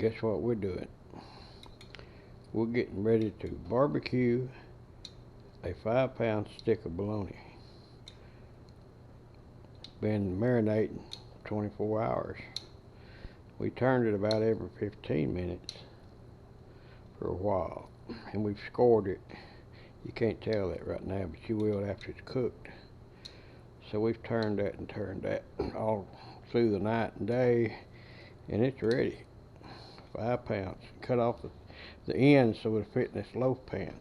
guess what we're doing? We're getting ready to barbecue a 5-pound stick of bologna. Been marinating 24 hours. We turned it about every 15 minutes for a while, and we've scored it. You can't tell that right now, but you will after it's cooked. So we've turned that and turned that all through the night and day, and it's ready. 5 pounds. Cut off the ends so it'll fit in this loaf pan.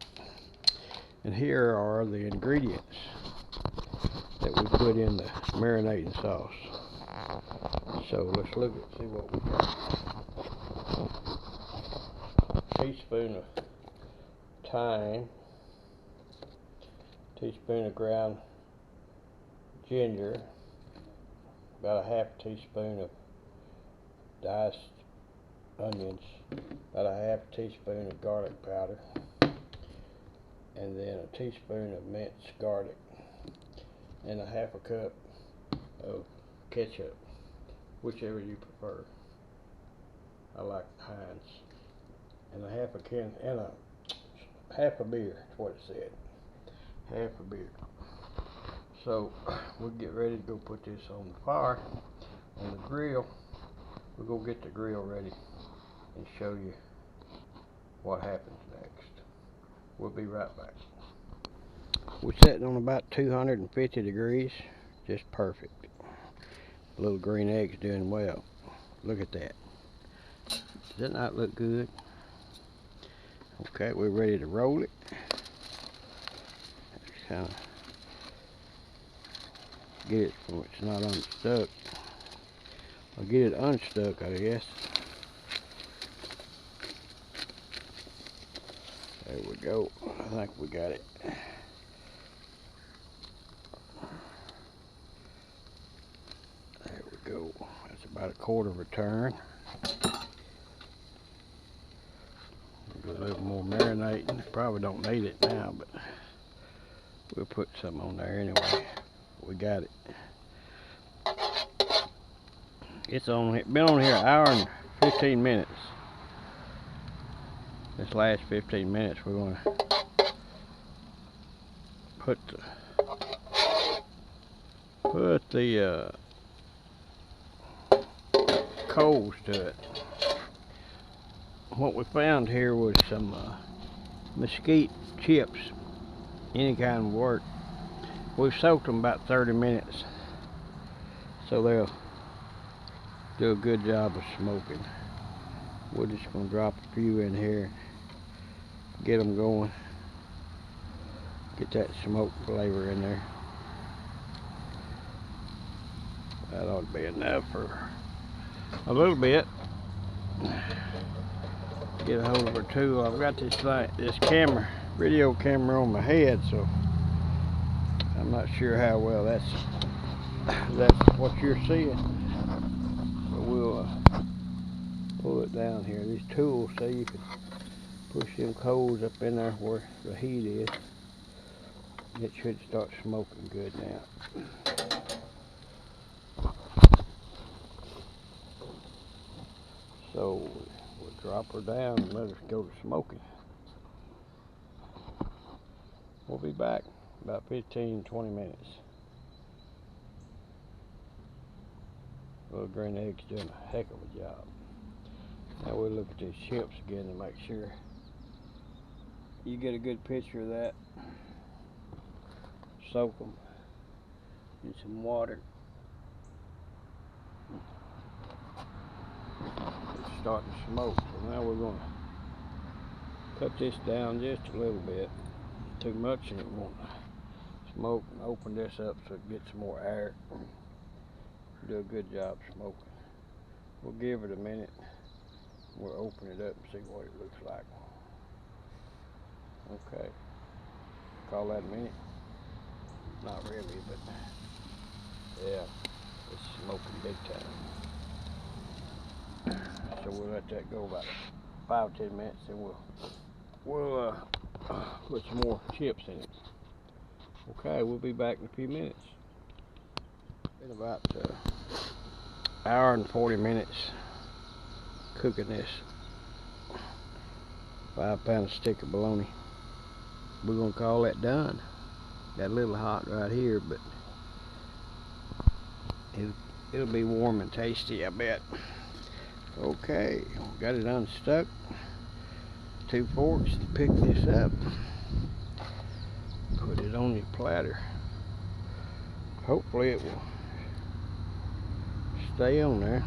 And here are the ingredients that we put in the marinating sauce. So let's look at see what we got. A teaspoon of thyme, teaspoon of ground ginger, about a half teaspoon of diced onions, about a half teaspoon of garlic powder, and then a teaspoon of minced garlic, and a half a cup of ketchup, whichever you prefer. I like Heinz. And a half a can and a half a beer, is what it said. Half a beer. So we'll get ready to go put this on the fire, on the grill. We'll go get the grill ready and show you what happens next. We'll be right back. We're sitting on about 250 degrees, just perfect. Little green eggs doing well. Look at that. Does that not look good? Okay, we're ready to roll it. Kind of get it so it's not unstuck. I'll get it unstuck, I guess. There we go. I think we got it. There we go. That's about a quarter of a turn. Do a little more marinating. Probably don't need it now, but we'll put some on there anyway. We got it. It's been on here an hour and 15 minutes. This last 15 minutes we're going to put the coals to it. What we found here was some mesquite chips. Any kind of work. We've soaked them about 30 minutes, so they'll do a good job of smoking. We're just going to drop a few in here, get them going, get that smoke flavor in there. That ought to be enough for a little bit. Get a hold of our tool. I've got this camera, video camera on my head, so I'm not sure how well that's what you're seeing. But we'll pull it down here. These tools, so you can push them coals up in there where the heat is. It should start smoking good now. So we'll drop her down and let her go to smoking. We'll be back about 15-20 minutes. Little green eggs doing a heck of a job. Now we'll look at these chips again to make sure you get a good picture of that. Soak them in some water. It's starting to smoke, so now we're going to cut this down just a little bit. Too much and it won't smoke, and open this up so it gets some more air. Do a good job smoking. We'll give it a minute. We'll open it up and see what it looks like. Okay. Call that a minute? Not really, but yeah, it's smoking big time. So we'll let that go about 5-10 minutes, and we'll put some more chips in it. Okay, we'll be back in a few minutes. Been about hour and 40 minutes cooking this 5-pound stick of bologna. We're gonna call that done. Got a little hot right here, but it'll be warm and tasty, I bet. Okay, got it unstuck. 2 forks, pick this up, put it on your platter. Hopefully it will stay on there.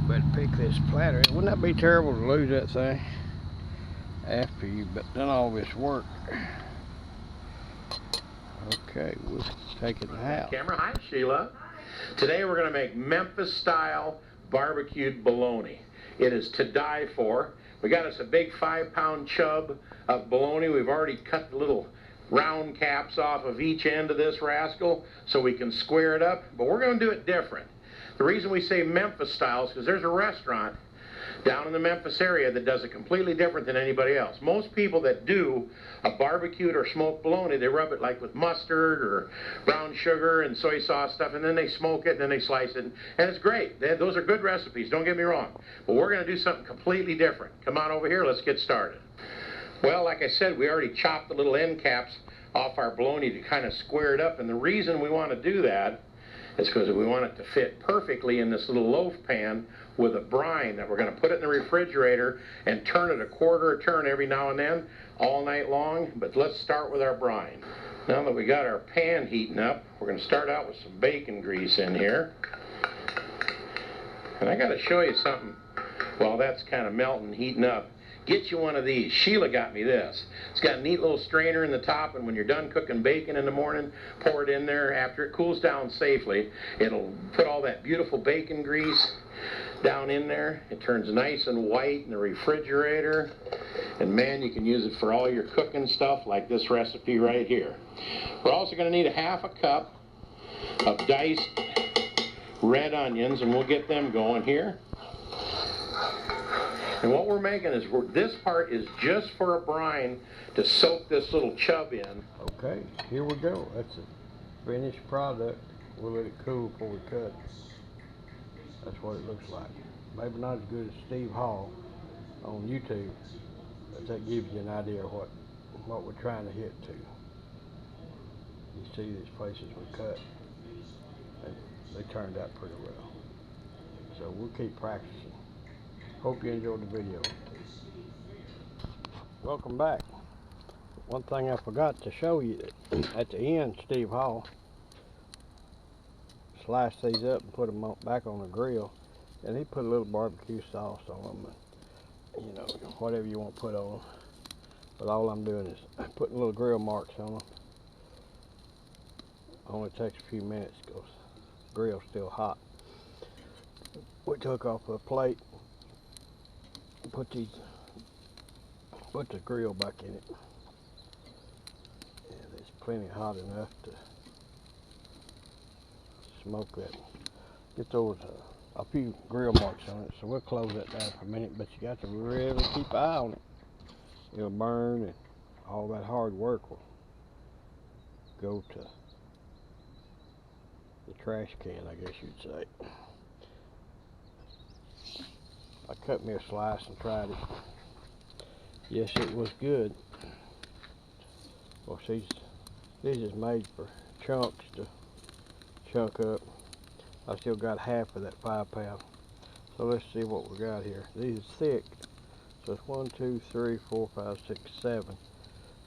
But pick this platter. Wouldn't that be terrible to lose that thing after you've done all this work? Okay, we'll take it out. Camera, hi Sheila. Today we're going to make Memphis-style barbecued bologna. It is to die for. We got us a big 5-pound chub of bologna. We've already cut the little round caps off of each end of this rascal so we can square it up, but we're going to do it different. The reason we say Memphis style is because there's a restaurant down in the Memphis area that does it completely different than anybody else. Most people that do a barbecued or smoked bologna, they rub it like with mustard or brown sugar and soy sauce stuff, and then they smoke it and then they slice it, and it's great. Those are good recipes, don't get me wrong. But we're going to do something completely different. Come on over here, let's get started. Well, like I said, we already chopped the little end caps off our bologna to kind of square it up, and the reason we want to do that is because we want it to fit perfectly in this little loaf pan with a brine that we're going to put it in the refrigerator and turn it a quarter a turn every now and then all night long. But let's start with our brine. Now that we got our pan heating up, we're going to start out with some bacon grease in here. And I got to show you something while that's kind of melting, heating up. Get you one of these. Sheila got me this. It's got a neat little strainer in the top, and when you're done cooking bacon in the morning, pour it in there. After it cools down safely, it'll put all that beautiful bacon grease down in there. It turns nice and white in the refrigerator, and man, you can use it for all your cooking stuff like this recipe right here. We're also going to need a ½ cup of diced red onions, and we'll get them going here. And what we're making is, this part is just for a brine to soak this little chub in. Okay, here we go. That's a finished product. We'll let it cool before we cut it. That's what it looks like. Maybe not as good as Steve Hall on YouTube, but that gives you an idea of what we're trying to hit to. You see these places we cut, and they turned out pretty well. So we'll keep practicing. Hope you enjoyed the video. Welcome back. One thing I forgot to show you, at the end, Steve Hall sliced these up and put them back on the grill, and he put a little barbecue sauce on them, and, you know, whatever you want to put on them. But all I'm doing is putting little grill marks on them. Only takes a few minutes because the grill's still hot. We took off a plate, put the grill back in it, and it's plenty hot enough to smoke that. Get those a few grill marks on it, so we'll close that down for a minute, but you got to really keep an eye on it. It'll burn, and all that hard work will go to the trash can, I guess you'd say. I cut me a slice and tried it. Yes, it was good. Well, these is made for chunks to chunk up. I still got half of that 5-pound. So let's see what we got here. These are thick. So it's 1, 2, 3, 4, 5, 6, 7.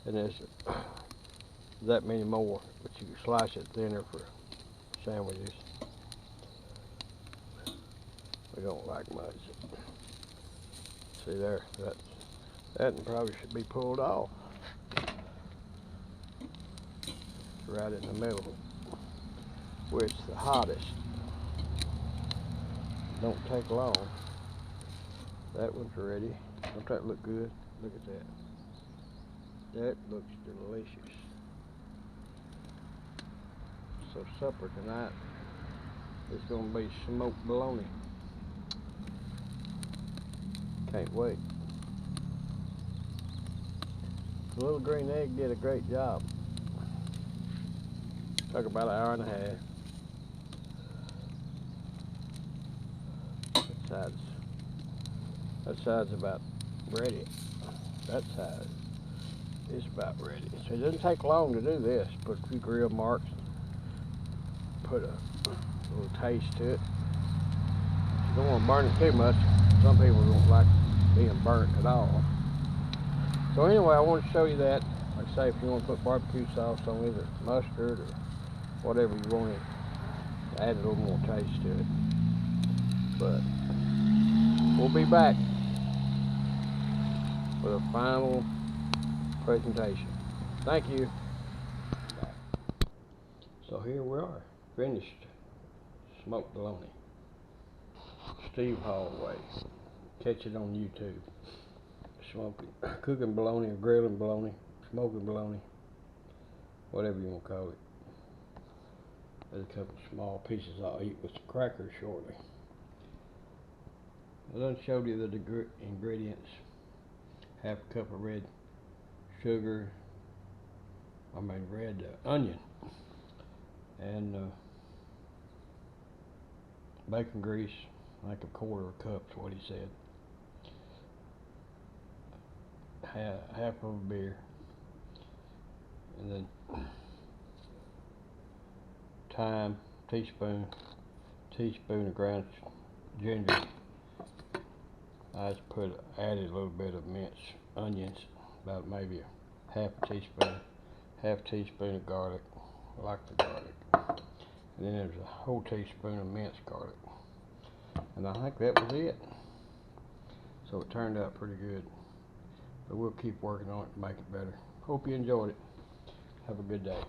And there's that many more, but you can slice it thinner for sandwiches. We don't like much. See there, that probably should be pulled off. Right in the middle, where it's the hottest. Don't take long. That one's ready. Don't that look good? Look at that. That looks delicious. So supper tonight is going to be smoked bologna. Can't wait. The little green egg did a great job. Took about an hour and a half. side's about ready. That side is about ready. So it doesn't take long to do this. Put a few grill marks, put a little taste to it. You don't want to burn it too much. Some people don't like being burnt at all. So anyway, I want to show you that. Like I say, if you want to put barbecue sauce on it, or mustard, or whatever you want it, add a little more taste to it. But we'll be back with a final presentation. Thank you. So here we are, finished smoked bologna. Steve Holloway. Catch it on YouTube. Cooking bologna, or grilling bologna, smoking bologna, whatever you want to call it. There's a couple of small pieces I'll eat with some crackers shortly. I done showed you the ingredients. Half a cup of red onion, and bacon grease, like a quarter of a cup is what he said. Half of a beer, and then thyme, teaspoon of ground ginger. I just added a little bit of minced onions, about maybe half a teaspoon of garlic. I like the garlic. And then there's a whole teaspoon of minced garlic. And I think that was it. So it turned out pretty good. But we'll keep working on it to make it better. Hope you enjoyed it. Have a good day.